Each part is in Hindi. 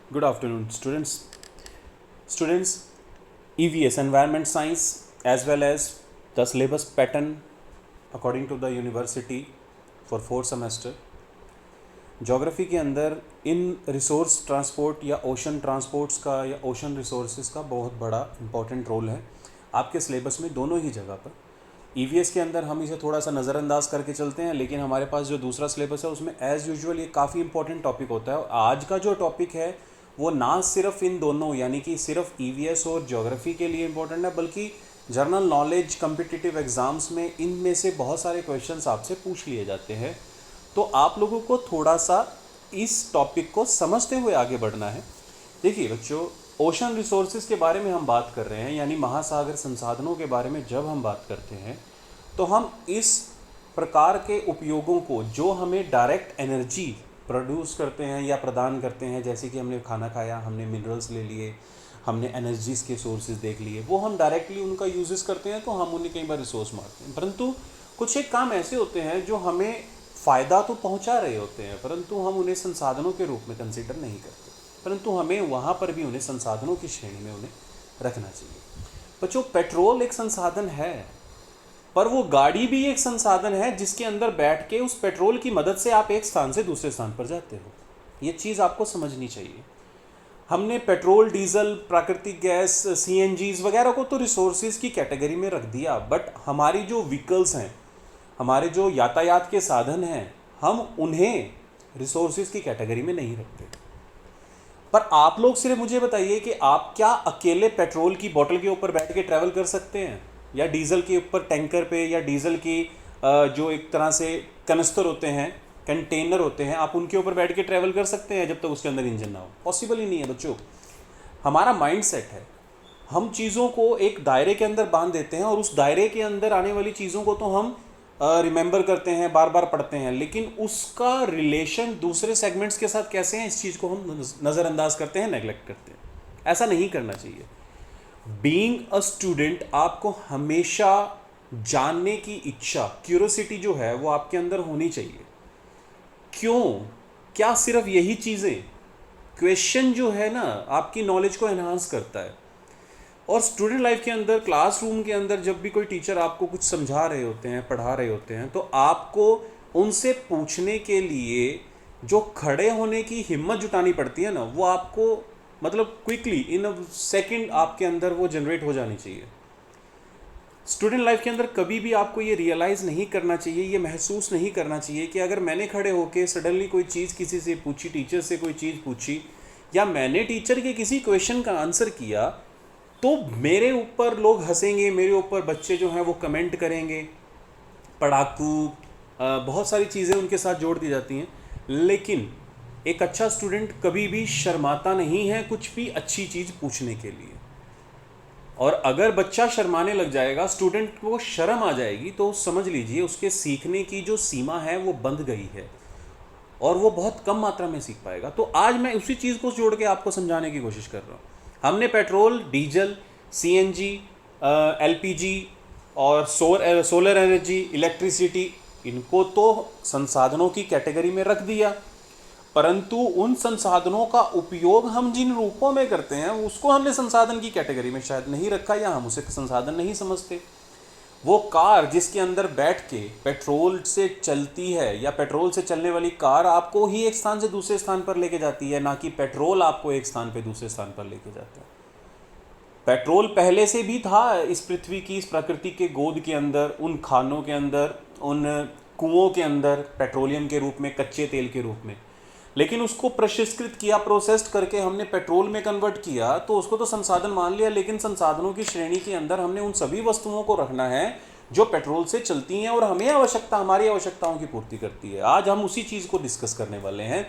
Good afternoon, students. Students, EVS, Environment Science, as well as the syllabus pattern according to the university for 4 semester. Geography के अंदर इन रिसोर्स ट्रांसपोर्ट या ओशन ट्रांसपोर्ट्स का या ओशन रिसोर्सेज का बहुत बड़ा इंपॉर्टेंट रोल है आपके सिलेबस में दोनों ही जगह पर। ईवीएस के अंदर हम इसे थोड़ा सा नज़रअंदाज करके चलते हैं, लेकिन हमारे पास जो दूसरा सिलेबस है उसमें एज़ यूजुअल ये काफ़ी इंपॉर्टेंट टॉपिक होता है। और आज का जो टॉपिक है वो ना सिर्फ इन दोनों यानी कि सिर्फ ईवीएस और ज्योग्राफी के लिए इम्पोर्टेंट है, बल्कि जनरल नॉलेज कम्पिटिटिव एग्ज़ाम्स में इनमें से बहुत सारे क्वेश्चंस आपसे पूछ लिए जाते हैं। तो आप लोगों को थोड़ा सा इस टॉपिक को समझते हुए आगे बढ़ना है। देखिए बच्चों, ओशन रिसोर्सेज के बारे में हम बात कर रहे हैं, यानी महासागर संसाधनों के बारे में जब हम बात करते हैं तो हम इस प्रकार के उपयोगों को जो हमें डायरेक्ट एनर्जी प्रोड्यूस करते हैं या प्रदान करते हैं, जैसे कि हमने खाना खाया, हमने मिनरल्स ले लिए, हमने एनर्जीज़ के सोर्सेज देख लिए, वो हम डायरेक्टली उनका यूजेस करते हैं तो हम उन्हें कई बार रिसोर्स मारते हैं। परंतु कुछ एक काम ऐसे होते हैं जो हमें फ़ायदा तो पहुंचा रहे होते हैं, परंतु हम उन्हें संसाधनों के रूप में कंसिडर नहीं करते, परंतु हमें वहाँ पर भी उन्हें संसाधनों की श्रेणी में उन्हें रखना चाहिए। बच्चों, पेट्रोल एक संसाधन है, पर वो गाड़ी भी एक संसाधन है जिसके अंदर बैठ के उस पेट्रोल की मदद से आप एक स्थान से दूसरे स्थान पर जाते हो। ये चीज़ आपको समझनी चाहिए। हमने पेट्रोल, डीजल, प्राकृतिक गैस, सीएनजीज वगैरह को तो रिसोर्सेज की कैटेगरी में रख दिया, बट हमारी जो व्हीकल्स हैं, हमारे जो यातायात के साधन हैं, हम उन्हें रिसोर्सेज की कैटेगरी में नहीं रखते। पर आप लोग सिर्फ मुझे बताइए कि आप क्या अकेले पेट्रोल की बोतल के ऊपर बैठ के ट्रैवल कर सकते हैं, या डीजल के ऊपर टैंकर पे, या डीजल की जो एक तरह से कनस्तर होते हैं, कंटेनर होते हैं, आप उनके ऊपर बैठ के ट्रैवल कर सकते हैं जब तक उसके अंदर इंजन ना हो? पॉसिबल ही नहीं है बच्चों। हमारा माइंड सेट है, हम चीज़ों को एक दायरे के अंदर बांध देते हैं और उस दायरे के अंदर आने वाली चीज़ों को तो हम रिमेंबर करते हैं, बार बार पढ़ते हैं, लेकिन उसका रिलेशन दूसरे सेगमेंट्स के साथ कैसे हैं, इस चीज़ को हम नज़रअंदाज करते हैं, नेगलेक्ट करते हैं। ऐसा नहीं करना चाहिए। बीइंग अ स्टूडेंट, आपको हमेशा जानने की इच्छा, क्यूरियोसिटी जो है वो आपके अंदर होनी चाहिए। क्यों? क्या सिर्फ यही चीज़ें? क्वेश्चन जो है ना आपकी नॉलेज को एनहांस करता है। और स्टूडेंट लाइफ के अंदर, क्लासरूम के अंदर जब भी कोई टीचर आपको कुछ समझा रहे होते हैं, पढ़ा रहे होते हैं, तो आपको उनसे पूछने के लिए जो खड़े होने की हिम्मत जुटानी पड़ती है ना, वो आपको मतलब क्विकली इन अ सेकेंड आपके अंदर वो जनरेट हो जानी चाहिए। स्टूडेंट लाइफ के अंदर कभी भी आपको ये रियलाइज़ नहीं करना चाहिए, ये महसूस नहीं करना चाहिए कि अगर मैंने खड़े होकर सडनली कोई चीज़ किसी से पूछी, टीचर से कोई चीज़ पूछी, या मैंने टीचर के किसी क्वेश्चन का आंसर किया, तो मेरे ऊपर लोग हंसेंगे, मेरे ऊपर बच्चे जो हैं वो कमेंट करेंगे, पढ़ाकू, बहुत सारी चीज़ें उनके साथ जोड़ दी जाती हैं। लेकिन एक अच्छा स्टूडेंट कभी भी शर्माता नहीं है कुछ भी अच्छी चीज़ पूछने के लिए। और अगर बच्चा शर्माने लग जाएगा, स्टूडेंट को शर्म आ जाएगी, तो समझ लीजिए उसके सीखने की जो सीमा है वो बंध गई है और वो बहुत कम मात्रा में सीख पाएगा। तो आज मैं उसी चीज़ को जोड़ के आपको समझाने की कोशिश कर रहा हूँ। हमने पेट्रोल, डीजल, सीएनजी, एलपीजी और सोलर एनर्जी, इलेक्ट्रिसिटी, इनको तो संसाधनों की कैटेगरी में रख दिया, परंतु उन संसाधनों का उपयोग हम जिन रूपों में करते हैं उसको हमने संसाधन की कैटेगरी में शायद नहीं रखा, या हम उसे संसाधन नहीं समझते। वो कार जिसके अंदर बैठ के पेट्रोल से चलती है, या पेट्रोल से चलने वाली कार आपको ही एक स्थान से दूसरे स्थान पर लेके जाती है, ना कि पेट्रोल आपको एक स्थान पे दूसरे स्थान पर लेके जाता है। पेट्रोल पहले से भी था इस पृथ्वी की, इस प्रकृति के गोद के अंदर, उन खानों के अंदर, उन कुओं के अंदर, पेट्रोलियम के रूप में, कच्चे तेल के रूप में। लेकिन उसको प्रशिक्षित किया, प्रोसेस्ड करके हमने पेट्रोल में कन्वर्ट किया, तो उसको तो संसाधन मान लिया, लेकिन संसाधनों की श्रेणी के अंदर हमने उन सभी वस्तुओं को रखना है जो पेट्रोल से चलती हैं और हमें हमारी आवश्यकताओं की पूर्ति करती है। आज हम उसी चीज़ को डिस्कस करने वाले हैं।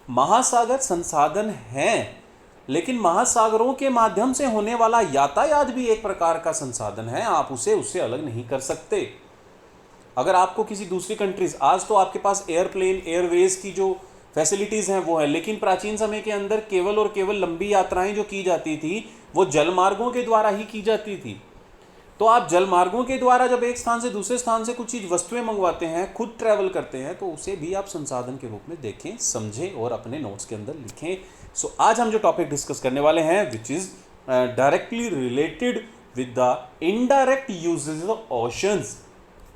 महासागर संसाधन हैं, लेकिन महासागरों के माध्यम से होने वाला यातायात भी एक प्रकार का संसाधन है, आप उसे उससे अलग नहीं कर सकते। अगर आपको किसी दूसरी कंट्रीज, आज तो आपके पास एयरप्लेन, एयरवेज की जो फैसिलिटीज़ हैं वो है, लेकिन प्राचीन समय के अंदर केवल और केवल लंबी यात्राएं जो की जाती थी वो जलमार्गों के द्वारा ही की जाती थी। तो आप जलमार्गों के द्वारा जब एक स्थान से दूसरे स्थान से कुछ चीज़, वस्तुएं मंगवाते हैं, खुद ट्रैवल करते हैं, तो उसे भी आप संसाधन के रूप में देखें, समझें और अपने नोट्स के अंदर लिखें, सो आज हम जो टॉपिक डिस्कस करने वाले हैं which is directly related with the indirect uses of oceans,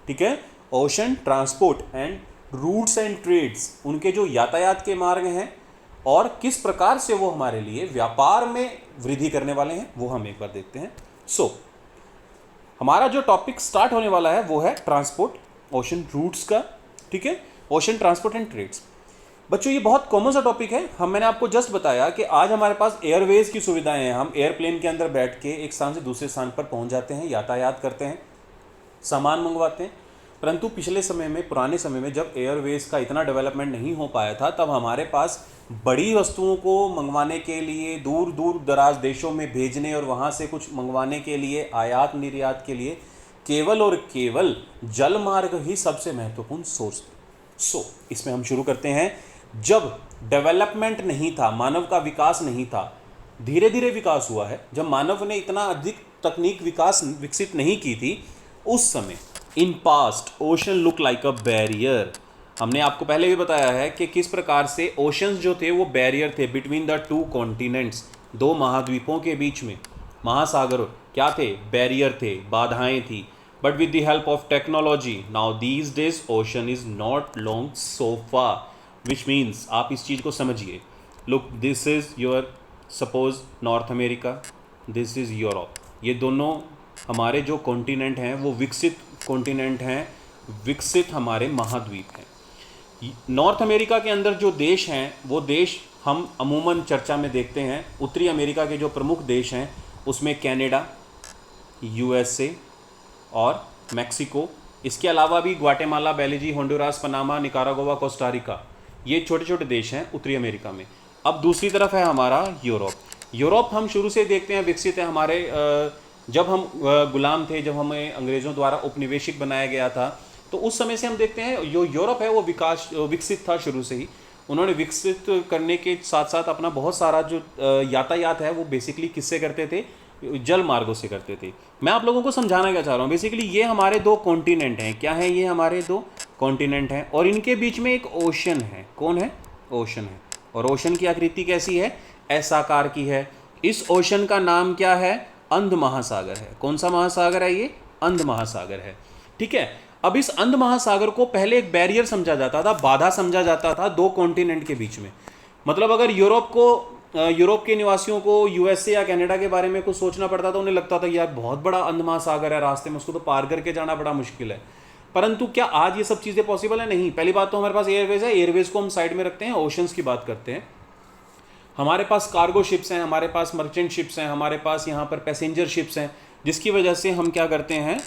ठीक है। Ocean transport and routes and trades, उनके जो यातायात के मार्ग हैं और किस प्रकार से वो हमारे लिए व्यापार में वृद्धि करने वाले हैं, वो हम एक बार देखते हैं। सो हमारा जो टॉपिक स्टार्ट होने वाला है वो है ट्रांसपोर्ट, ओशन रूट्स का, ठीक है। Ocean transport and trades. बच्चों ये बहुत कॉमन सा टॉपिक है। मैंने आपको जस्ट बताया कि आज हमारे पास एयरवेज की सुविधाएं हैं। हम एयरप्लेन के अंदर बैठ के एक स्थान से दूसरे स्थान पर पहुंच जाते हैं, यातायात करते हैं, सामान मंगवाते हैं। परंतु पिछले समय में, पुराने समय में जब एयरवेज का इतना डेवलपमेंट नहीं हो पाया था, तब हमारे पास बड़ी वस्तुओं को मंगवाने के लिए, दूर दूर दराज देशों में भेजने और वहाँ से कुछ मंगवाने के लिए, आयात निर्यात के लिए केवल और केवल जल मार्ग ही सबसे महत्वपूर्ण सोर्स थे। सो इसमें हम शुरू करते हैं। जब डेवलपमेंट नहीं था, मानव का विकास नहीं था, धीरे धीरे विकास हुआ है। जब मानव ने इतना अधिक तकनीक विकसित नहीं की थी, उस समय in past ocean look like a barrier. हमने आपको पहले भी बताया है कि किस प्रकार से ओशंस जो थे वो बैरियर थे बिटवीन द टू कॉन्टिनेंट्स, दो महाद्वीपों के बीच में। महासागर क्या थे? बैरियर थे, बाधाएं थी। But with the help of technology now these days ocean is not long so far, which means आप इस चीज़ को समझिए। Look, this is your suppose north America, this is Europe. ये दोनों हमारे जो कॉन्टिनेंट हैं वो विकसित कॉन्टिनेंट हैं, विकसित हमारे महाद्वीप हैं। नॉर्थ अमेरिका के अंदर जो देश हैं वो देश हम अमूमन चर्चा में देखते हैं। उत्तरी अमेरिका के जो प्रमुख देश हैं उसमें कनाडा, यूएसए और मैक्सिको, इसके अलावा भी Guatemala, Belize, Honduras, Panama, Nicaragua, Costa Rica, ये छोटे छोटे देश हैं उत्तरी अमेरिका में। अब दूसरी तरफ है हमारा यूरोप। यूरोप हम शुरू से देखते हैं विकसित है हमारे। जब हम गुलाम थे, जब हमें अंग्रेज़ों द्वारा उपनिवेशिक बनाया गया था, तो उस समय से हम देखते हैं जो यूरोप है वो विकसित था शुरू से ही। उन्होंने विकसित करने के साथ साथ अपना बहुत सारा जो यातायात है वो बेसिकली किससे करते थे? जल मार्गों से करते थे। मैं आप लोगों को समझाना क्या चाह रहा हूँ, बेसिकली ये हमारे दो कॉन्टिनेंट हैं। क्या है? ये हमारे दो कॉन्टिनेंट हैं और इनके बीच में एक ओशन है। कौन है? ओशन है। और ओशन की आकृति कैसी है? एस आकार की है। इस ओशन का नाम क्या है? अंध महासागर है। कौन सा महासागर है? ये अंध महासागर है, ठीक है। अब इस अंध महासागर को पहले एक बैरियर समझा जाता था, बाधा समझा जाता था दो कॉन्टिनेंट के बीच में। मतलब अगर यूरोप के निवासियों को यूएसए या कनाडा के बारे में कुछ सोचना पड़ता था, उन्हें लगता था यार बहुत बड़ा अंध महासागर है, रास्ते में उसको तो पार करके जाना बड़ा मुश्किल है। परंतु क्या आज ये सब चीज़ें पॉसिबल है? नहीं। पहली बात तो हमारे पास एयरवेज है, एयरवेज को हम साइड में रखते हैं, ओशंस की बात करते हैं। हमारे पास कार्गो शिप्स हैं, हमारे पास मर्चेंट शिप्स हैं, हमारे पास यहाँ पर पैसेंजर शिप्स हैं, जिसकी वजह से हम क्या करते हैं?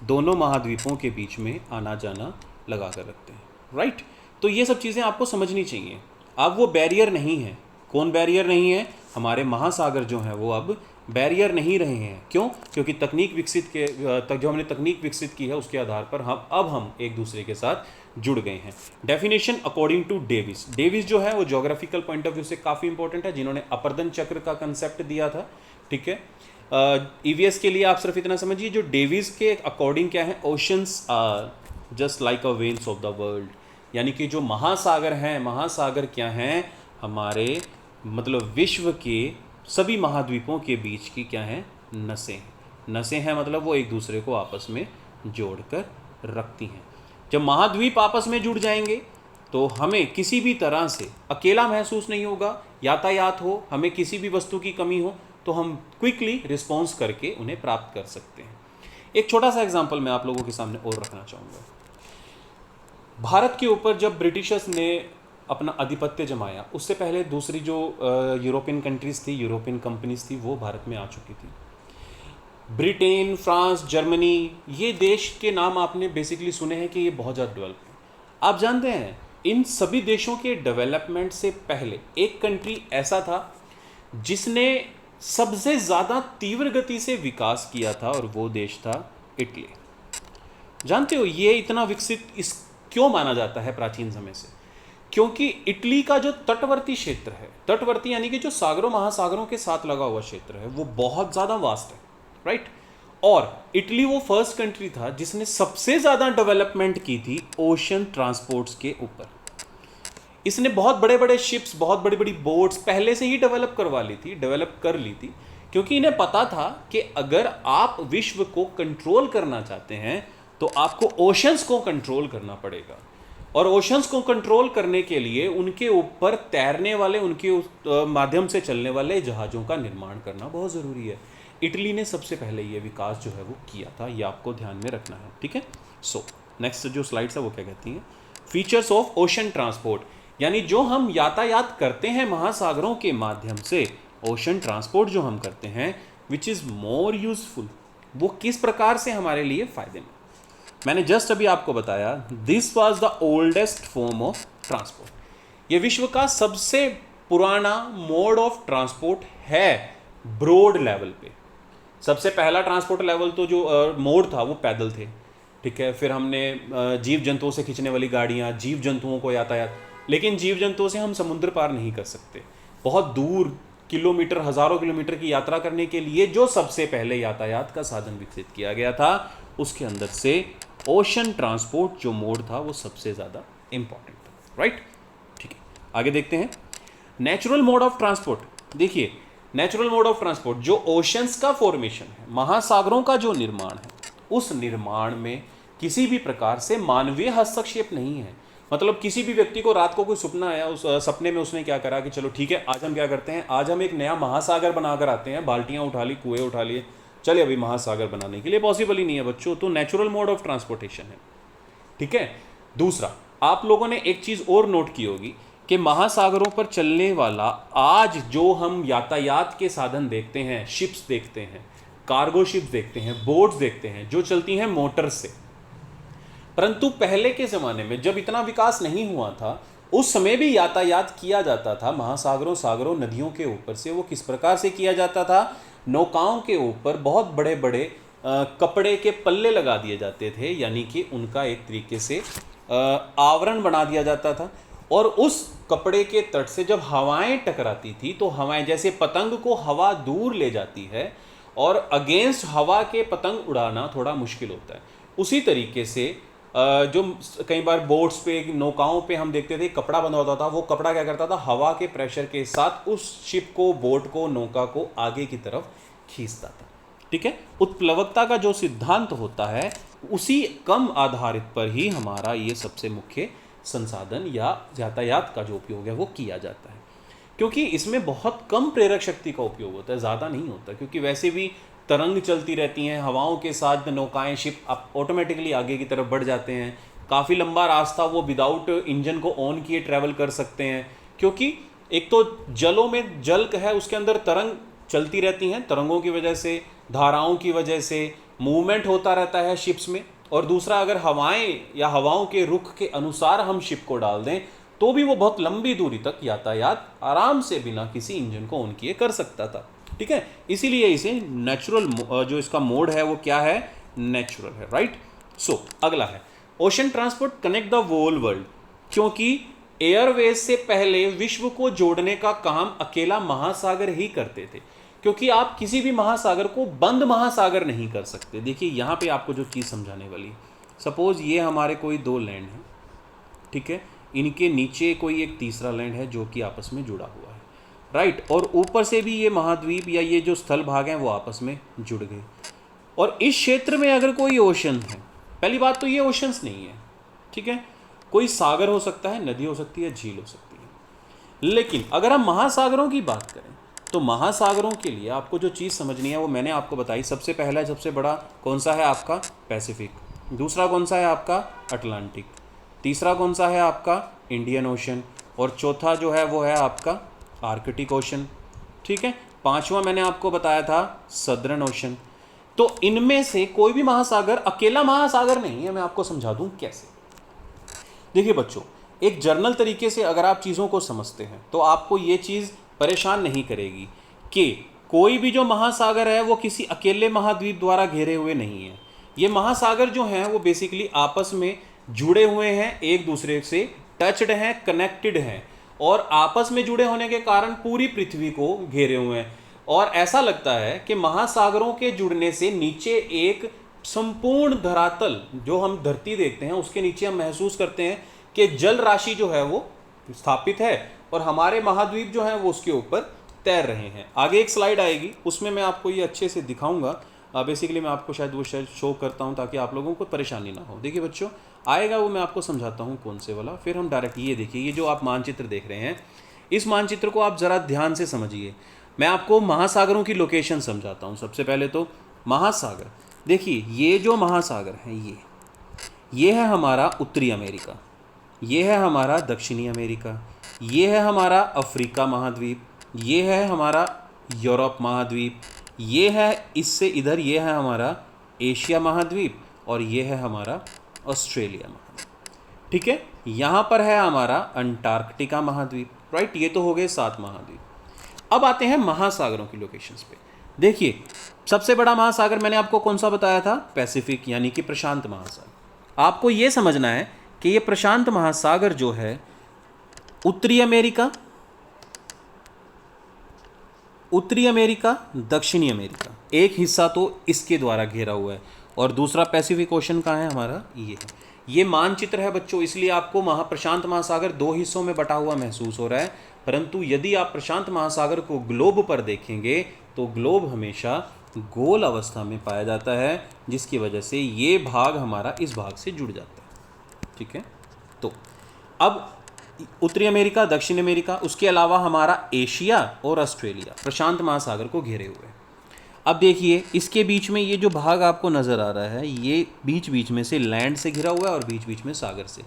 दोनों महाद्वीपों के बीच में आना जाना लगा कर रखते हैं, राइट। तो ये सब चीज़ें आपको समझनी चाहिए। अब वो बैरियर नहीं है। कौन बैरियर नहीं है? हमारे महासागर जो हैं वो अब बैरियर नहीं रहे हैं। क्यों? क्योंकि जो हमने तकनीक विकसित की है उसके आधार पर हम एक दूसरे के साथ जुड़ गए हैं। Definition according to Davis. Davis जो है वो ज्योग्राफिकल पॉइंट ऑफ व्यू से काफ़ी इंपॉर्टेंट है, जिन्होंने अपर्दन चक्र का कंसेप्ट दिया था, ठीक है। ईवीएस के लिए आप सिर्फ इतना समझिए, जो डेविस के अकॉर्डिंग क्या है? Oceans are just like a veins of the world. यानी कि जो महासागर हैं, महासागर क्या हैं? हमारे मतलब विश्व के सभी महाद्वीपों के बीच की क्या है? नसें। नसें हैं मतलब वो एक दूसरे को आपस में जोड़कर रखती हैं। जब महाद्वीप आपस में जुड़ जाएंगे तो हमें किसी भी तरह से अकेला महसूस नहीं होगा। यातायात हो, हमें किसी भी वस्तु की कमी हो, तो हम क्विकली रिस्पॉन्स करके उन्हें प्राप्त कर सकते हैं। एक छोटा सा एग्जाम्पल मैं आप लोगों के सामने और रखना चाहूँगा। भारत के ऊपर जब ब्रिटिशर्स ने अपना आधिपत्य जमाया, उससे पहले दूसरी जो यूरोपियन कंट्रीज़ थी, यूरोपियन कंपनीज थी, वो भारत में आ चुकी थी। ब्रिटेन, फ्रांस, जर्मनी, ये देश के नाम आपने बेसिकली सुने हैं कि ये बहुत ज़्यादा डेवलप है। आप जानते हैं इन सभी देशों के डेवलपमेंट से पहले एक कंट्री ऐसा था जिसने सबसे ज़्यादा तीव्र गति से विकास किया था, और वो देश था इटली। जानते हो ये इतना विकसित क्यों माना जाता है प्राचीन समय से? क्योंकि इटली का जो तटवर्ती क्षेत्र है, तटवर्ती यानी कि जो सागरों महासागरों के साथ लगा हुआ क्षेत्र है, वो बहुत ज़्यादा वास्ट है, राइट। और इटली वो फर्स्ट कंट्री था जिसने सबसे ज़्यादा डेवलपमेंट की थी ओशन ट्रांसपोर्ट्स के ऊपर। इसने बहुत बड़े बड़े शिप्स, बहुत बड़ी बड़ी बोट्स पहले से ही डेवलप कर ली थी, क्योंकि इन्हें पता था कि अगर आप विश्व को कंट्रोल करना चाहते हैं तो आपको ओशंस को कंट्रोल करना पड़ेगा, और ओशंस को कंट्रोल करने के लिए उनके ऊपर तैरने वाले, उनके माध्यम से चलने वाले जहाज़ों का निर्माण करना बहुत ज़रूरी है। इटली ने सबसे पहले ये विकास जो है वो किया था, ये आपको ध्यान में रखना है, ठीक है। सो नेक्स्ट जो स्लाइड्स है वो क्या कहती हैं, फीचर्स ऑफ ओशन ट्रांसपोर्ट, यानी जो हम यातायात करते हैं महासागरों के माध्यम से, ओशन ट्रांसपोर्ट जो हम करते हैं, विच इज़ मोर यूजफुल, वो किस प्रकार से हमारे लिए फायदेमंद। मैंने जस्ट अभी आपको बताया, this was the oldest form of transport, ये विश्व का सबसे पुराना मोड ऑफ ट्रांसपोर्ट है ब्रॉड लेवल पे। सबसे पहला ट्रांसपोर्ट लेवल तो जो मोड था वो पैदल थे, ठीक है। फिर हमने जीव जंतुओं से खींचने वाली गाड़ियाँ, जीव जंतुओं को यातायात, लेकिन जीव जंतुओं से हम समुद्र पार नहीं कर सकते। बहुत दूर किलोमीटर, हज़ारों किलोमीटर की यात्रा करने के लिए जो सबसे पहले यातायात का साधन विकसित किया गया था, उसके अंदर से ओशन ट्रांसपोर्ट जो मोड था वो सबसे ज़्यादा इंपॉर्टेंट था, राइट। ठीक है, आगे देखते हैं नेचुरल मोड ऑफ ट्रांसपोर्ट। देखिए, नेचुरल मोड ऑफ ट्रांसपोर्ट जो ओशंस का फॉर्मेशन है, महासागरों का जो निर्माण है, उस निर्माण में किसी भी प्रकार से मानवीय हस्तक्षेप नहीं है। मतलब किसी भी व्यक्ति को रात को कोई सपना आया, उस सपने में उसने क्या करा कि चलो ठीक है, आज हम क्या करते हैं, आज हम एक नया महासागर बनाकर आते हैं, बाल्टियां उठा ली, कुएं उठा लिए, चले अभी महासागर बनाने के लिए पॉसिबल ही नहीं है बच्चों। तो नेचुरल मोड ऑफ ट्रांसपोर्टेशन है, ठीक है। दूसरा, आप लोगों ने एक चीज़ और नोट की होगी कि महासागरों पर चलने वाला आज जो हम यातायात के साधन देखते हैं, शिप्स देखते हैं, कार्गो शिप्स देखते हैं, बोट्स देखते हैं, जो चलती हैं मोटर से। परंतु पहले के ज़माने में जब इतना विकास नहीं हुआ था, उस समय भी यातायात किया जाता था महासागरों, सागरों, नदियों के ऊपर से। वो किस प्रकार से किया जाता था, नौकाओं के ऊपर बहुत बड़े बड़े कपड़े के पल्ले लगा दिए जाते थे, यानी कि उनका एक तरीके से आवरण बना दिया जाता था, और उस कपड़े के तट से जब हवाएं टकराती थी तो हवाएं, जैसे पतंग को हवा दूर ले जाती है और अगेंस्ट हवा के पतंग उड़ाना थोड़ा मुश्किल होता है, उसी तरीके से जो कई बार बोट्स पे, नौकाओं पे हम देखते थे कपड़ा बंधा होता था, वो कपड़ा क्या करता था, हवा के प्रेशर के साथ उस शिप को, बोट को, नौका को आगे की तरफ खींचता था, ठीक है। उत्प्लवकता का जो सिद्धांत होता है, उसी कम आधारित पर ही हमारा ये सबसे मुख्य संसाधन या यातायात का जो उपयोग है वो किया जाता है, क्योंकि इसमें बहुत कम प्रेरक शक्ति का उपयोग होता है, ज़्यादा नहीं होता, क्योंकि वैसे भी तरंग चलती रहती हैं, हवाओं के साथ नौकाएं, शिप ऑटोमेटिकली आगे की तरफ बढ़ जाते हैं। काफ़ी लंबा रास्ता वो विदाउट इंजन को ऑन किए ट्रैवल कर सकते हैं, क्योंकि एक तो जलों में जल है, उसके अंदर तरंग चलती रहती हैं, तरंगों की वजह से, धाराओं की वजह से मूवमेंट होता रहता है शिप्स में। और दूसरा, अगर हवाएं या हवाओं के रुख के अनुसार हम शिप को डाल दें तो भी वो बहुत लंबी दूरी तक यातायात आराम से बिना किसी इंजन को ऑन किए कर सकता था, ठीक है। इसीलिए इसे नेचुरल, जो इसका मोड है वो क्या है, नेचुरल है, राइट। सो अगला है ocean transport connect the whole world, क्योंकि एयरवेज से पहले विश्व को जोड़ने का काम अकेला महासागर ही करते थे, क्योंकि आप किसी भी महासागर को बंद महासागर नहीं कर सकते। देखिए यहाँ पे आपको जो चीज़ समझाने वाली, सपोज ये हमारे कोई दो लैंड हैं, ठीक है, इनके नीचे कोई एक तीसरा लैंड है जो कि आपस में जुड़ा हुआ है, राइट, और ऊपर से भी ये महाद्वीप या ये जो स्थल भाग हैं वो आपस में जुड़ गए। और इस क्षेत्र में अगर कोई ओशन है, पहली बात तो ये ओशंस नहीं है, ठीक है, कोई सागर हो सकता है, नदी हो सकती है, झील हो सकती है। लेकिन अगर हम महासागरों की बात करें तो महासागरों के लिए आपको जो चीज़ समझनी है वो मैंने आपको बताई। सबसे पहला, सबसे बड़ा कौन सा है आपका, पैसिफिक। दूसरा कौन सा है आपका, अटलांटिक। तीसरा कौन सा है आपका, इंडियन ओशन। और चौथा जो है वो है आपका आर्कटिक ओशन, ठीक है। पांचवा मैंने आपको बताया था सदर्न ओशन। तो इनमें से कोई भी महासागर अकेला महासागर नहीं है। मैं आपको समझा दूं कैसे। देखिए बच्चों, एक जर्नल तरीके से अगर आप चीज़ों को समझते हैं तो आपको ये चीज़ परेशान नहीं करेगी कि कोई भी जो महासागर है वो किसी अकेले महाद्वीप द्वारा घेरे हुए नहीं है। ये महासागर जो हैं वो बेसिकली आपस में जुड़े हुए हैं, एक दूसरे से टच्ड हैं, कनेक्टेड हैं, और आपस में जुड़े होने के कारण पूरी पृथ्वी को घेरे हुए हैं। और ऐसा लगता है कि महासागरों के जुड़ने से नीचे एक संपूर्ण धरातल, जो हम धरती देखते हैं उसके नीचे हम महसूस करते हैं कि जल राशि जो है वो स्थापित है और हमारे महाद्वीप जो हैं वो उसके ऊपर तैर रहे हैं। आगे एक स्लाइड आएगी, उसमें मैं आपको ये अच्छे से दिखाऊंगा। बेसिकली मैं आपको शायद वो शो करता हूँ ताकि आप लोगों को परेशानी ना हो। देखिए बच्चों, आएगा वो मैं आपको समझाता हूँ कौन से वाला। फिर हम डायरेक्ट ये देखिए, ये जो आप मानचित्र देख रहे हैं, इस मानचित्र को आप ज़रा ध्यान से समझिए। मैं आपको महासागरों की लोकेशन समझाता हूँ। सबसे पहले तो महासागर, देखिए ये जो महासागर है ये है हमारा उत्तरी अमेरिका, ये है हमारा दक्षिणी अमेरिका, ये है हमारा अफ्रीका महाद्वीप, ये है हमारा यूरोप महाद्वीप, ये है इससे इधर ये है हमारा एशिया महाद्वीप और ये है हमारा ऑस्ट्रेलिया महाद्वीप। ठीक है, यहाँ पर है हमारा अंटार्कटिका महाद्वीप। राइट, ये तो हो गए 7 महाद्वीप। अब आते हैं महासागरों की लोकेशंस पे। देखिए सबसे बड़ा महासागर मैंने आपको कौन सा बताया था? पैसिफिक, यानी कि प्रशांत महासागर। आपको ये समझना है कि ये प्रशांत महासागर जो है उत्तरी अमेरिका, दक्षिणी अमेरिका, एक हिस्सा तो इसके द्वारा घेरा हुआ है और दूसरा पैसिफिक ओशन कहाँ है हमारा? ये है। ये मानचित्र है बच्चों, इसलिए आपको प्रशांत महासागर 2 हिस्सों में बटा हुआ महसूस हो रहा है, परंतु यदि आप प्रशांत महासागर को ग्लोब पर देखेंगे तो ग्लोब हमेशा गोल अवस्था में पाया जाता है, जिसकी वजह से ये भाग हमारा इस भाग से जुड़ जाता है। ठीक है, तो अब उत्तरी अमेरिका, दक्षिण अमेरिका, उसके अलावा हमारा एशिया और ऑस्ट्रेलिया प्रशांत महासागर को घेरे हुए हैं। अब देखिए इसके बीच में ये जो भाग आपको नज़र आ रहा है, ये बीच बीच में से लैंड से घिरा हुआ है और बीच बीच में सागर से।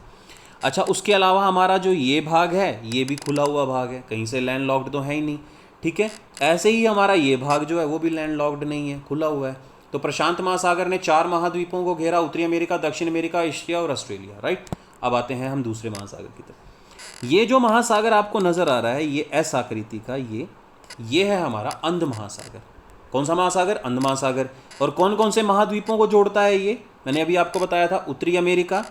अच्छा, उसके अलावा हमारा जो ये भाग है ये भी खुला हुआ भाग है, कहीं से लैंड लॉक्ड तो है ही नहीं। ठीक है, ऐसे ही हमारा ये भाग जो है वो भी लैंड लॉक्ड नहीं है, खुला हुआ है। तो प्रशांत महासागर ने 4 महाद्वीपों को घेरा, उत्तरी अमेरिका, दक्षिण अमेरिका, एशिया और ऑस्ट्रेलिया। राइट, अब आते हैं हम दूसरे महासागर की तरफ। ये जो महासागर आपको नज़र आ रहा है ये एस आकृति का, ये है हमारा अंध महासागर। कौन सा महासागर? अंध महासागर। और कौन कौन से महाद्वीपों को जोड़ता है ये? मैंने अभी आपको बताया था, उत्तरी अमेरिका,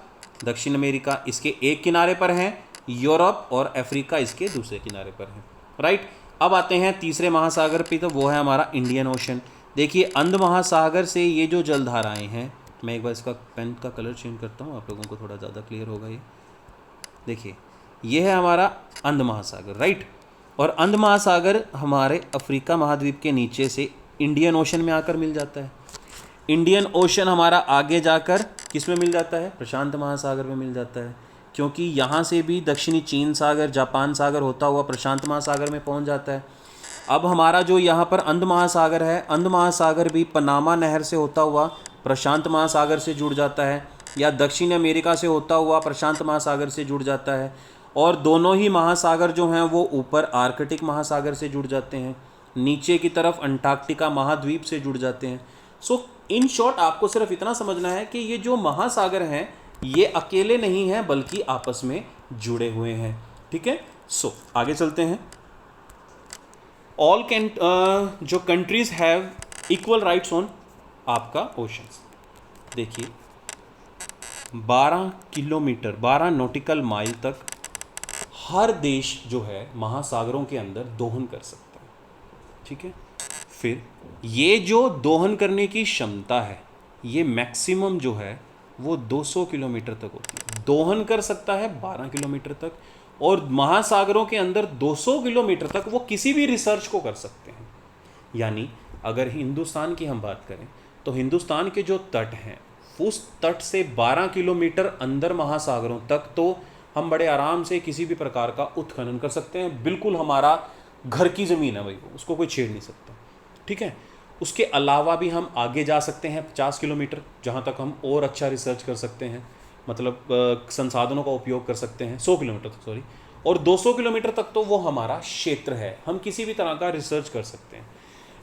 दक्षिण अमेरिका इसके एक किनारे पर हैं, यूरोप और अफ्रीका इसके दूसरे किनारे पर हैं। राइट, अब आते हैं तीसरे महासागर पे, तो वो है हमारा इंडियन ओशन। देखिए अंध महासागर से ये जो जलधाराएं हैं, मैं एक बार इसका पेन का कलर चेंज करता हूँ, आप लोगों को थोड़ा ज़्यादा क्लियर होगा। ये देखिए ये है हमारा अंध महासागर। राइट, और अंध महासागर हमारे अफ्रीका महाद्वीप के नीचे से इंडियन ओशन में आकर मिल जाता है। इंडियन ओशन हमारा आगे जाकर किस में मिल जाता है? प्रशांत महासागर में मिल जाता है, क्योंकि यहाँ से भी दक्षिणी चीन सागर, जापान सागर होता हुआ प्रशांत महासागर में पहुँच जाता है। अब हमारा जो यहाँ पर अंध महासागर है, अंध महासागर भी पनामा नहर से होता हुआ प्रशांत महासागर से जुड़ जाता है, या दक्षिण अमेरिका से होता हुआ प्रशांत महासागर से जुड़ जाता है। और दोनों ही महासागर जो हैं वो ऊपर आर्कटिक महासागर से जुड़ जाते हैं, नीचे की तरफ अंटार्कटिका महाद्वीप से जुड़ जाते हैं। सो इन शॉर्ट आपको सिर्फ इतना समझना है कि ये जो महासागर हैं ये अकेले नहीं हैं बल्कि आपस में जुड़े हुए हैं। ठीक है, सो आगे चलते हैं। जो countries have equal rights on आपका ओशंस। देखिए 12 किलोमीटर, 12 नॉटिकल माइल तक हर देश जो है महासागरों के अंदर दोहन कर सकता है। ठीक है, फिर ये जो दोहन करने की क्षमता है ये मैक्सिमम जो है वो 200 किलोमीटर तक होती है। दोहन कर सकता है 12 किलोमीटर तक, और महासागरों के अंदर 200 किलोमीटर तक वो किसी भी रिसर्च को कर सकते हैं। यानी अगर हिंदुस्तान की हम बात करें तो हिंदुस्तान के जो तट हैं उस तट से 12 किलोमीटर अंदर महासागरों तक तो हम बड़े आराम से किसी भी प्रकार का उत्खनन कर सकते हैं। बिल्कुल हमारा घर की ज़मीन है भाई, वो उसको कोई छेड़ नहीं सकता। ठीक है, उसके अलावा भी हम आगे जा सकते हैं 50 किलोमीटर, जहाँ तक हम और अच्छा रिसर्च कर सकते हैं, मतलब संसाधनों का उपयोग कर सकते हैं। 100 किलोमीटर तक, सॉरी, और 200 किलोमीटर तक तो वो हमारा क्षेत्र है, हम किसी भी तरह का रिसर्च कर सकते हैं।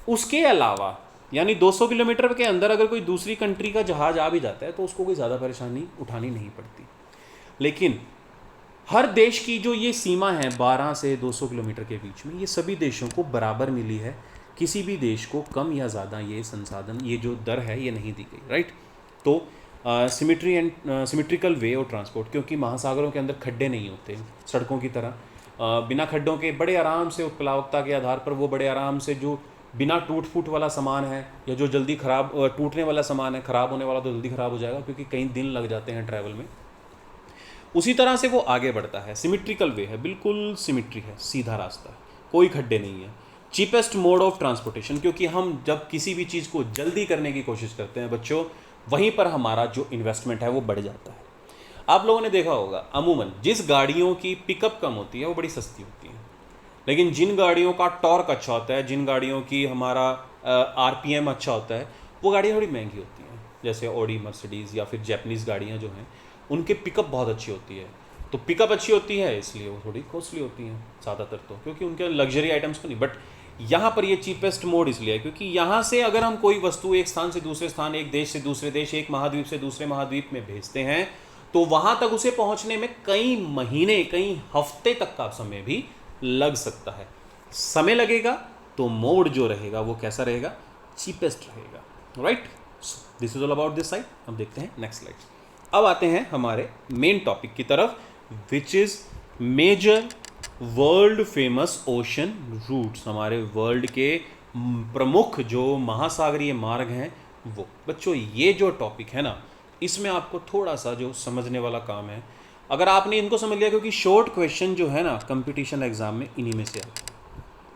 उसके अलावा यानी 200 किलोमीटर के अंदर अगर कोई दूसरी कंट्री का जहाज़ आ भी जाता है तो उसको कोई ज़्यादा परेशानी उठानी नहीं पड़ती। लेकिन हर देश की जो ये सीमा है 12 से 200 किलोमीटर के बीच में, ये सभी देशों को बराबर मिली है, किसी भी देश को कम या ज़्यादा ये संसाधन, ये जो दर है ये नहीं दी गई। राइट, तो सिमेट्रिकल वे और ट्रांसपोर्ट, क्योंकि महासागरों के अंदर खड्डे नहीं होते सड़कों की तरह, बिना खड्डों के बड़े आराम से उत्प्लावकता के आधार पर वो बड़े आराम से जो बिना टूट फूट वाला सामान है या जो जल्दी टूटने वाला सामान है, ख़राब होने वाला तो जल्दी ख़राब हो जाएगा क्योंकि कई दिन लग जाते हैं ट्रैवल में, उसी तरह से वो आगे बढ़ता है। सिमिट्रिकल वे है, बिल्कुल सिमिट्री है, सीधा रास्ता है, कोई खड्डे नहीं है। चीपेस्ट मोड ऑफ ट्रांसपोर्टेशन, क्योंकि हम जब किसी भी चीज़ को जल्दी करने की कोशिश करते हैं बच्चों, वहीं पर हमारा जो इन्वेस्टमेंट है वो बढ़ जाता है। आप लोगों ने देखा होगा अमूमन जिस गाड़ियों की पिकअप कम होती है वो बड़ी सस्ती होती है, लेकिन जिन गाड़ियों का टॉर्क अच्छा होता है, जिन गाड़ियों की हमारा आरपीएम अच्छा होता है, वो गाड़ियाँ थोड़ी महंगी होती हैं। जैसे ऑडी, मर्सिडीज़ या फिर जैपनीज़ गाड़ियाँ जो हैं, उनकी पिकअप बहुत अच्छी होती है। तो पिकअप अच्छी होती है इसलिए वो थोड़ी कॉस्टली होती हैं ज़्यादातर, तो क्योंकि उनके लग्जरी आइटम्स को नहीं। बट यहाँ पर ये चीपेस्ट मोड इसलिए है क्योंकि यहाँ से अगर हम कोई वस्तु एक स्थान से दूसरे स्थान, एक देश से दूसरे देश, एक महाद्वीप से दूसरे महाद्वीप में भेजते हैं, तो वहाँ तक उसे पहुँचने में कई महीने, कई हफ्ते तक का समय भी लग सकता है। समय लगेगा तो मोड जो रहेगा वो कैसा रहेगा? चीपेस्ट रहेगा, right. This is all about this side. अब देखते हैं नेक्स्ट स्लाइड। अब आते हैं हमारे मेन टॉपिक की तरफ, which is major world famous ocean routes. हमारे वर्ल्ड के प्रमुख जो महासागरीय मार्ग हैं वो। बच्चों ये जो टॉपिक है ना, इसमें आपको थोड़ा सा जो समझने वाला काम है, अगर आपने इनको समझ लिया, क्योंकि शॉर्ट क्वेश्चन जो है ना कंपटीशन एग्जाम में इन्हीं में से आता है।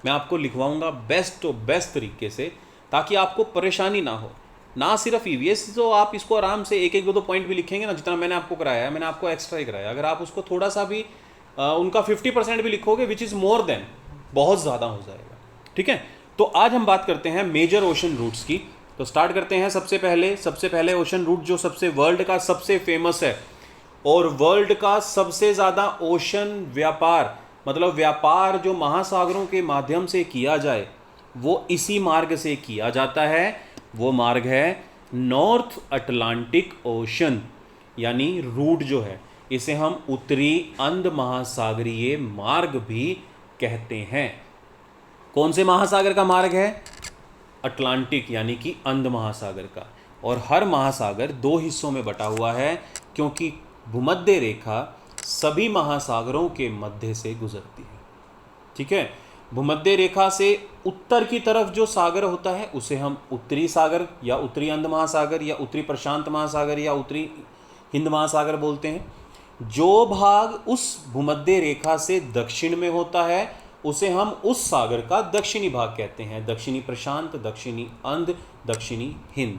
मैं आपको लिखवाऊंगा बेस्ट तरीके से, ताकि आपको परेशानी ना हो। ना सिर्फ ईवीएस, तो आप इसको आराम से एक एक दो पॉइंट भी लिखेंगे ना, जितना मैंने आपको कराया है, मैंने आपको एक्स्ट्रा ही कराया। अगर आप उसको थोड़ा सा भी उनका 50% भी लिखोगे, विच इज़ मोर देन, बहुत ज़्यादा हो जाएगा, ठीक है। तो आज हम बात करते हैं मेजर ओशन रूट्स की। तो स्टार्ट करते हैं। सबसे पहले ओशन रूट जो सबसे वर्ल्ड का सबसे फेमस है और वर्ल्ड का सबसे ज़्यादा ओशन व्यापार, मतलब व्यापार जो महासागरों के माध्यम से किया जाए, वो इसी मार्ग से किया जाता है। वो मार्ग है नॉर्थ अटलांटिक ओशन, यानी रूट जो है, इसे हम उत्तरी अंध महासागरीय मार्ग भी कहते हैं। कौन से महासागर का मार्ग है? अटलांटिक, यानी कि अंध महासागर का। और हर महासागर दो हिस्सों में बटा हुआ है, क्योंकि भूमध्य रेखा सभी महासागरों के मध्य से गुजरती है, ठीक है। भूमध्य रेखा से उत्तर की तरफ जो सागर होता है उसे हम उत्तरी सागर या उत्तरी अंध महासागर या उत्तरी प्रशांत महासागर या उत्तरी हिंद महासागर बोलते हैं। जो भाग उस भूमध्य रेखा से दक्षिण में होता है उसे हम उस सागर का दक्षिणी भाग कहते हैं। दक्षिणी प्रशांत, दक्षिणी अंध, दक्षिणी हिंद,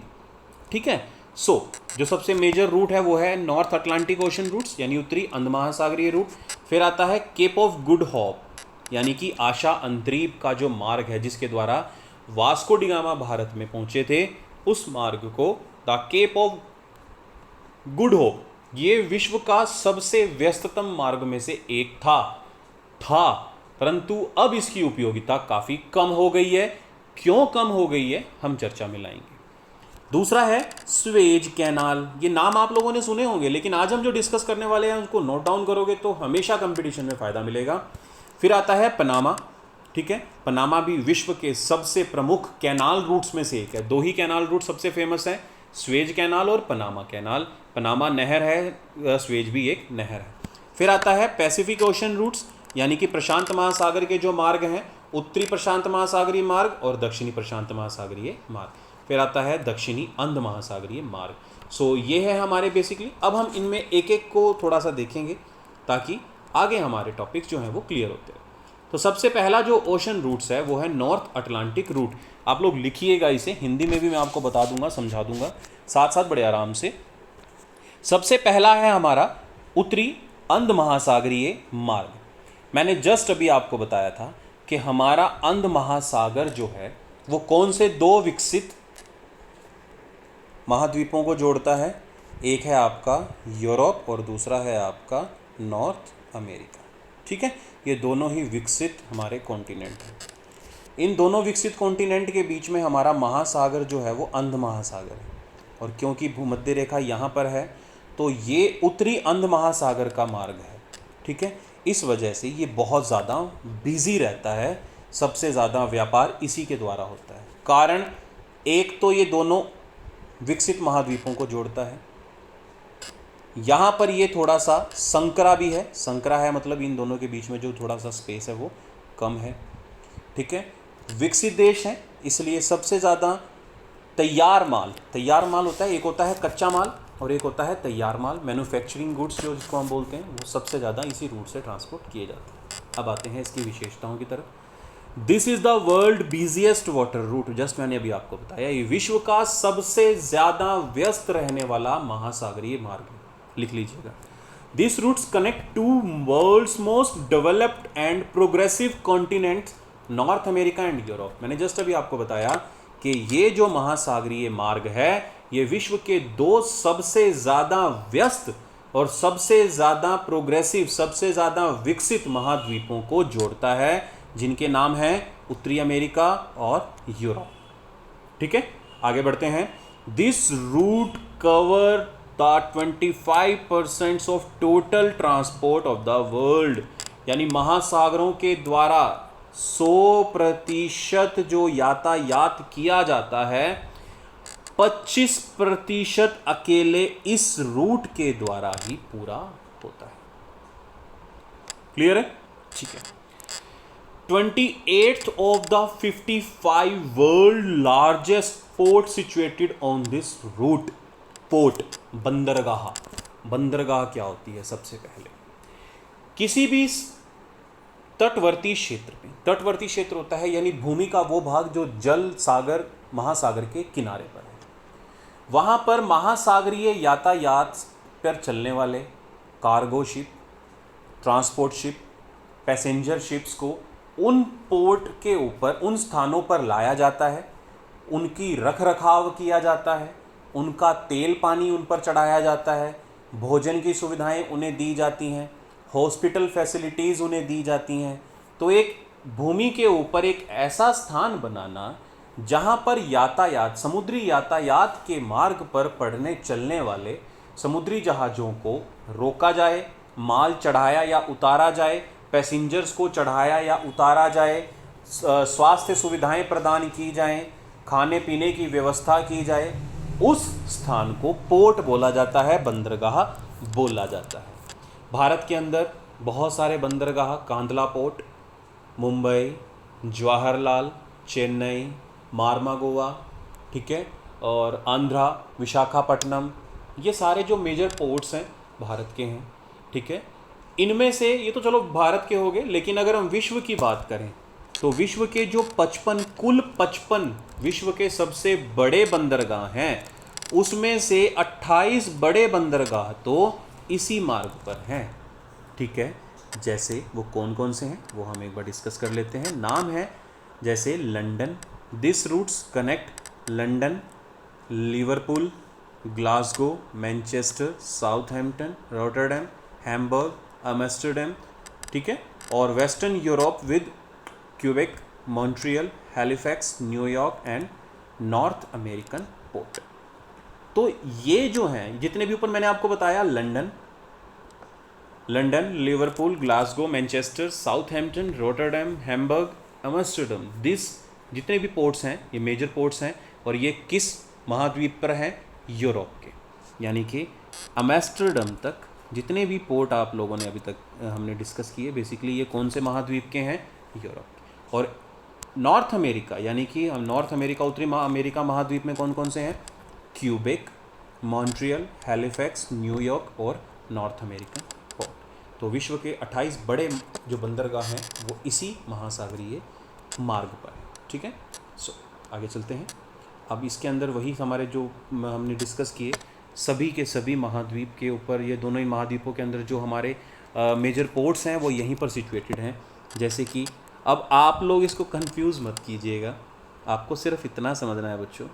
ठीक है। जो सबसे मेजर रूट है वो है नॉर्थ अटलांटिक ओशन रूट्स, यानी उत्तरी अंध महासागरीय रूट। फिर आता है केप ऑफ गुड होप, यानी कि आशा अंतरीप का जो मार्ग है, जिसके द्वारा वास्को डी गामा भारत में पहुंचे थे, उस मार्ग को the Cape of Good Hope, ये विश्व का सबसे व्यस्ततम मार्ग में से एक था, परंतु अब इसकी उपयोगिता काफ़ी कम हो गई है। क्यों कम हो गई है, हम चर्चा में लाएंगे। दूसरा है स्वेज कैनाल। ये नाम आप लोगों ने सुने होंगे, लेकिन आज हम जो डिस्कस करने वाले हैं उसको नोट डाउन करोगे तो हमेशा कंपटीशन में फ़ायदा मिलेगा। फिर आता है पनामा, ठीक है। पनामा भी विश्व के सबसे प्रमुख कैनाल रूट्स में से एक है। दो ही कैनाल रूट सबसे फेमस है, स्वेज कैनाल और पनामा कैनाल। पनामा नहर है, स्वेज भी एक नहर है। फिर आता है पैसिफिक ओशन रूट्स, यानी कि प्रशांत महासागर के जो मार्ग हैं, उत्तरी प्रशांत महासागरीय मार्ग और दक्षिणी प्रशांत महासागरीय मार्ग। फिर आता है दक्षिणी अंध महासागरीय मार्ग। ये है हमारे बेसिकली। अब हम इनमें एक एक को थोड़ा सा देखेंगे ताकि आगे हमारे टॉपिक जो हैं वो क्लियर होते हैं। तो सबसे पहला जो ओशन रूट्स है वो है नॉर्थ अटलांटिक रूट। आप लोग लिखिएगा इसे, हिंदी में भी मैं आपको बता दूंगा, समझा दूंगा साथ साथ बड़े आराम से। सबसे पहला है हमारा उत्तरी अंध महासागरीय मार्ग। मैंने जस्ट अभी आपको बताया था कि हमारा अंध महासागर जो है वो कौन से दो विकसित महाद्वीपों को जोड़ता है? एक है आपका यूरोप और दूसरा है आपका नॉर्थ अमेरिका, ठीक है। ये दोनों ही विकसित हमारे कॉन्टिनेंट हैं। इन दोनों विकसित कॉन्टिनेंट के बीच में हमारा महासागर जो है वो अंध महासागर है, और क्योंकि भूमध्य रेखा यहाँ पर है तो ये उत्तरी अंध महासागर का मार्ग है, ठीक है। इस वजह से ये बहुत ज़्यादा बिजी रहता है, सबसे ज़्यादा व्यापार इसी के द्वारा होता है। कारण एक तो ये दोनों विकसित महाद्वीपों को जोड़ता है, यहाँ पर ये थोड़ा सा संकरा भी है। संकरा है मतलब इन दोनों के बीच में जो थोड़ा सा स्पेस है वो कम है, ठीक है। विकसित देश है, इसलिए सबसे ज़्यादा तैयार माल होता है। एक होता है कच्चा माल और एक होता है तैयार माल, मैन्युफैक्चरिंग गुड्स जो जिसको हम बोलते हैं, वो सबसे ज़्यादा इसी रूट से ट्रांसपोर्ट किए जाते हैं। अब आते हैं इसकी विशेषताओं की तरफ। This is the world busiest water route, just मैंने अभी आपको बताया, ये विश्व का सबसे ज़्यादा व्यस्त रहने वाला महासागरीय मार्ग है, लिख लीजिएगा। This routes connect to world's most developed and progressive continent, North America and Europe. मैंने जस्ट अभी आपको बताया कि ये जो महासागरीय मार्ग है ये विश्व के दो सबसे ज़्यादा व्यस्त और सबसे ज़्यादा प्रोग्रेसिव, सबसे ज़्यादा विकसित महाद्वीपों को जोड़ता है, जिनके नाम हैं उत्तरी अमेरिका और यूरोप। ठीक है, आगे बढ़ते हैं। This route cover the 25% of total transport of the world, यानी महासागरों के द्वारा 100% जो यातायात किया जाता है, 25% अकेले इस रूट के द्वारा ही पूरा होता है। क्लियर है? ठीक है। 28th of the 55 world largest port situated on this route. Port, बंदरगाह। बंदरगाह क्या होती है? सबसे पहले किसी भी तटवर्ती क्षेत्र में, तटवर्ती क्षेत्र होता है यानी भूमि का वो भाग जो जल सागर महासागर के किनारे पर है, वहाँ पर महासागरीय यातायात पर चलने वाले cargo ship, transport ship, passenger ships को उन पोर्ट के ऊपर, उन स्थानों पर लाया जाता है, उनकी रख रखाव किया जाता है, उनका तेल पानी उन पर चढ़ाया जाता है, भोजन की सुविधाएं उन्हें दी जाती हैं, हॉस्पिटल फैसिलिटीज़ उन्हें दी जाती हैं। तो एक भूमि के ऊपर एक ऐसा स्थान बनाना जहाँ पर यातायात, समुद्री यातायात के मार्ग पर पड़ने चलने वाले समुद्री जहाज़ों को रोका जाए, माल चढ़ाया या उतारा जाए, पैसेंजर्स को चढ़ाया या उतारा जाए, स्वास्थ्य सुविधाएं प्रदान की जाएं, खाने पीने की व्यवस्था की जाए, उस स्थान को पोर्ट बोला जाता है, बंदरगाह बोला जाता है। भारत के अंदर बहुत सारे बंदरगाह, कांदला पोर्ट, मुंबई, जवाहरलाल, चेन्नई, मार्मागोवा, ठीक है, और आंध्रा, विशाखापट्टनम, ये सारे जो मेजर पोर्ट्स हैं भारत के हैं। ठीक है, इनमें से ये तो चलो भारत के हो गए, लेकिन अगर हम विश्व की बात करें तो विश्व के जो 55 विश्व के सबसे बड़े बंदरगाह हैं, उसमें से 28 बड़े बंदरगाह तो इसी मार्ग पर हैं। ठीक है, जैसे वो कौन कौन से हैं वो हम एक बार डिस्कस कर लेते हैं। नाम है जैसे London, this routes connect London, Liverpool, Glasgow, Manchester, Southampton, Rotterdam, Hamburg, Amsterdam, ठीक है, और western Europe with Quebec, Montreal, Halifax, New York and North American port. तो ये जो हैं जितने भी ऊपर मैंने आपको बताया, London, Liverpool, Glasgow, Manchester, Southampton, Rotterdam, Hamburg, Amsterdam, this जितने भी पोर्ट्स हैं ये मेजर पोर्ट्स हैं, और ये किस महाद्वीप पर हैं? यूरोप के। यानी कि एम्स्टर्डम तक जितने भी पोर्ट आप लोगों ने अभी तक हमने डिस्कस किए, बेसिकली ये कौन से महाद्वीप के हैं? यूरोप। और नॉर्थ अमेरिका, यानी कि नॉर्थ अमेरिका, उत्तरी अमेरिका महाद्वीप में कौन कौन से हैं? क्यूबेक, मॉन्ट्रियल, हैलिफैक्स, न्यूयॉर्क और नॉर्थ अमेरिकन पोर्ट। तो विश्व के 28 बड़े जो बंदरगाह हैं वो इसी महासागरीय मार्ग पर है। ठीक है, सो आगे चलते हैं। अब इसके अंदर वही हमारे जो हमने डिस्कस किए सभी के सभी महाद्वीप के ऊपर, ये दोनों ही महाद्वीपों के अंदर जो हमारे मेजर पोर्ट्स हैं वो यहीं पर सिचुएटेड हैं। जैसे कि अब आप लोग इसको कंफ्यूज मत कीजिएगा, आपको सिर्फ इतना समझना है बच्चों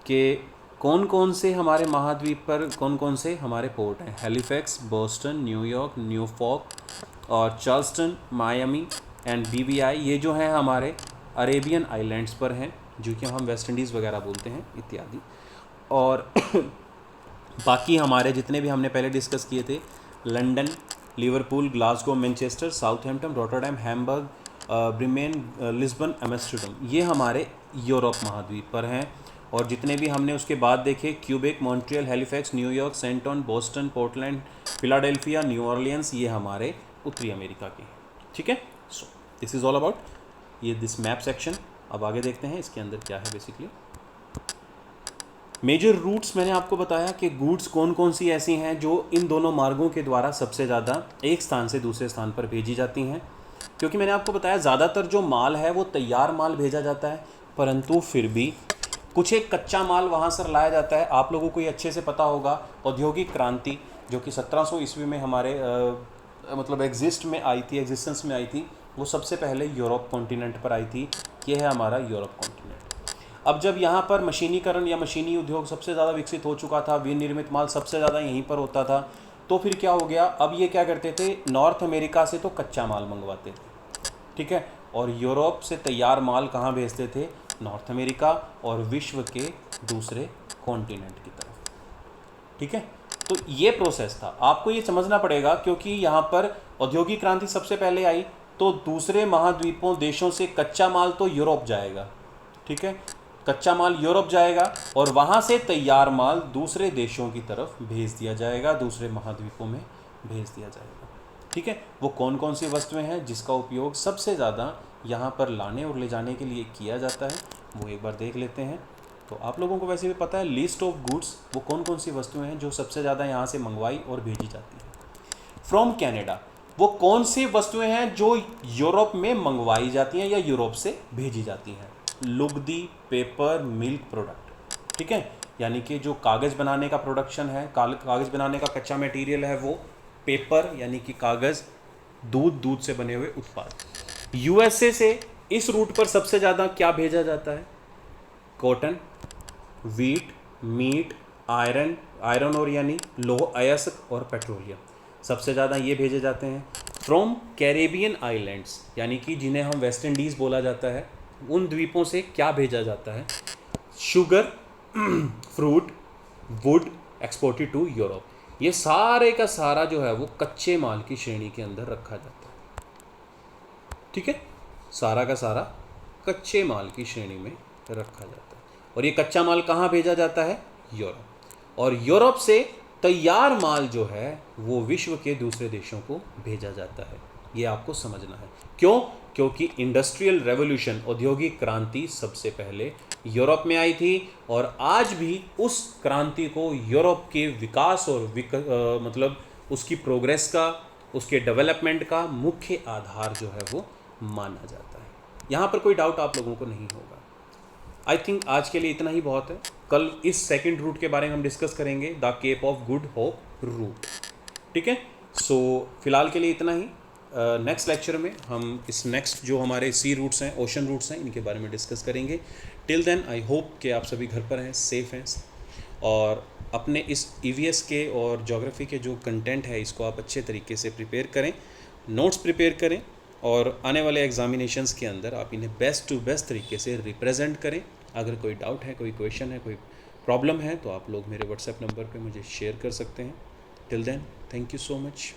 कि कौन कौन से हमारे महाद्वीप पर कौन कौन से हमारे पोर्ट हैं। हैलिफैक्स, बोस्टन, न्यूयॉर्क, न्यूफॉर्क और चार्ल्सटन, मायामी एंड BVI, ये जो हैं हमारे अरेबियन आइलैंड्स पर हैं, जो कि हम वेस्ट इंडीज़ वगैरह बोलते हैं इत्यादि। और बाकी हमारे जितने भी हमने पहले डिस्कस किए थे, London, Liverpool, Glasgow, Manchester, Southampton, Rotterdam, Hamburg, Bremen, Lisbon, Amsterdam, ये हमारे यूरोप महाद्वीप पर हैं। और जितने भी हमने उसके बाद देखे, क्यूबेक, मॉन्ट्रियल, हैलिफैक्स, न्यूयॉर्क, सेंटोन, Boston, Portland, Philadelphia, New Orleans, ये हमारे उत्तरी अमेरिका के हैं। ठीक है, so this is all about ये दिस मैप सेक्शन। अब आगे देखते हैं इसके अंदर क्या है बेसिकली। मेजर रूट्स मैंने आपको बताया कि गुड्स कौन कौन सी ऐसी हैं जो इन दोनों मार्गों के द्वारा सबसे ज़्यादा एक स्थान से दूसरे स्थान पर भेजी जाती हैं। क्योंकि मैंने आपको बताया ज़्यादातर जो माल है वो तैयार माल भेजा जाता है, परंतु फिर भी कुछ एक कच्चा माल वहाँ से लाया जाता है। आप लोगों को ये अच्छे से पता होगा, औद्योगिक क्रांति जो कि 1700 ईस्वी में हमारे मतलब एग्जिस्टेंस में आई थी, वो सबसे पहले यूरोप कॉन्टिनेंट पर आई थी। ये है हमारा यूरोप कॉन्टिनेंट। अब जब यहाँ पर मशीनीकरण या मशीनी उद्योग सबसे ज़्यादा विकसित हो चुका था, विनिर्मित माल सबसे ज़्यादा यहीं पर होता था, तो फिर क्या हो गया, अब ये क्या करते थे, नॉर्थ अमेरिका से तो कच्चा माल मंगवाते थे, ठीक है, और यूरोप से तैयार माल कहाँ भेजते थे, नॉर्थ अमेरिका और विश्व के दूसरे कॉन्टिनेंट की तरफ, ठीक है। तो ये प्रोसेस था, आपको ये समझना पड़ेगा, क्योंकि यहाँ पर औद्योगिक क्रांति सबसे पहले आई, तो दूसरे महाद्वीपों देशों से कच्चा माल तो यूरोप जाएगा, ठीक है, कच्चा माल यूरोप जाएगा और वहाँ से तैयार माल दूसरे देशों की तरफ भेज दिया जाएगा, दूसरे महाद्वीपों में भेज दिया जाएगा, ठीक है। वो कौन कौन सी वस्तुएं हैं जिसका उपयोग सबसे ज़्यादा यहाँ पर लाने और ले जाने के लिए किया जाता है, वो एक बार देख लेते हैं। तो आप लोगों को वैसे भी पता है लिस्ट ऑफ गुड्स, वो कौन कौन सी वस्तुएं हैं जो सबसे ज़्यादा यहाँ से मंगवाई और भेजी जाती है। फ्रॉम कैनेडा, वो कौन सी वस्तुएं हैं जो यूरोप में मंगवाई जाती हैं या यूरोप से भेजी जाती हैं। लुगदी, पेपर, मिल्क प्रोडक्ट, ठीक है, यानी कि जो कागज़ बनाने का प्रोडक्शन है, कागज़ बनाने का कच्चा मटेरियल है वो पेपर यानी कि कागज़, दूध से बने हुए उत्पाद। यूएसए से इस रूट पर सबसे ज़्यादा क्या भेजा जाता है, कॉटन, वीट, मीट, आयरन और यानी लोह अयस्क और पेट्रोलियम, सबसे ज़्यादा ये भेजे जाते हैं। फ्रॉम कैरेबियन आइलैंड्स, यानी कि जिन्हें हम वेस्ट इंडीज़ बोला जाता है, उन द्वीपों से क्या भेजा जाता है, sugar, fruit, wood exported to Europe. ये सारे का सारा जो है वो कच्चे माल की श्रेणी के अंदर रखा जाता है, ठीक है, सारा का सारा कच्चे माल की श्रेणी में रखा जाता है। और ये कच्चा माल कहाँ भेजा जाता है, यूरोप, और यूरोप से तैयार माल जो है वो विश्व के दूसरे देशों को भेजा जाता है। ये आपको समझना है, क्यों, क्योंकि इंडस्ट्रियल रेवोल्यूशन, औद्योगिक क्रांति सबसे पहले यूरोप में आई थी, और आज भी उस क्रांति को यूरोप के विकास और मतलब उसकी प्रोग्रेस का, उसके डेवलपमेंट का मुख्य आधार जो है वो माना जाता है। यहाँ पर कोई डाउट आप लोगों को नहीं होगा। आई थिंक आज के लिए इतना ही बहुत है। कल इस सेकंड रूट के बारे में हम डिस्कस करेंगे, the Cape of Good Hope route, ठीक है। सो फिलहाल के लिए इतना ही। नेक्स्ट लेक्चर में हम इस नेक्स्ट जो हमारे सी रूट्स हैं, ओशन रूट्स हैं, इनके बारे में डिस्कस करेंगे। टिल देन आई होप कि आप सभी घर पर हैं, सेफ हैं, और अपने इस EVS के और ज्योग्राफी के जो कंटेंट है इसको आप अच्छे तरीके से प्रिपेयर करें, नोट्स प्रिपेयर करें, और आने वाले एग्जामिनेशंस के अंदर आप इन्हें बेस्ट टू बेस्ट तरीके से रिप्रेजेंट करें। अगर कोई डाउट है, कोई क्वेश्चन है, कोई प्रॉब्लम है, तो आप लोग मेरे व्हाट्सएप नंबर पे मुझे शेयर कर सकते हैं। Till then, thank you so much.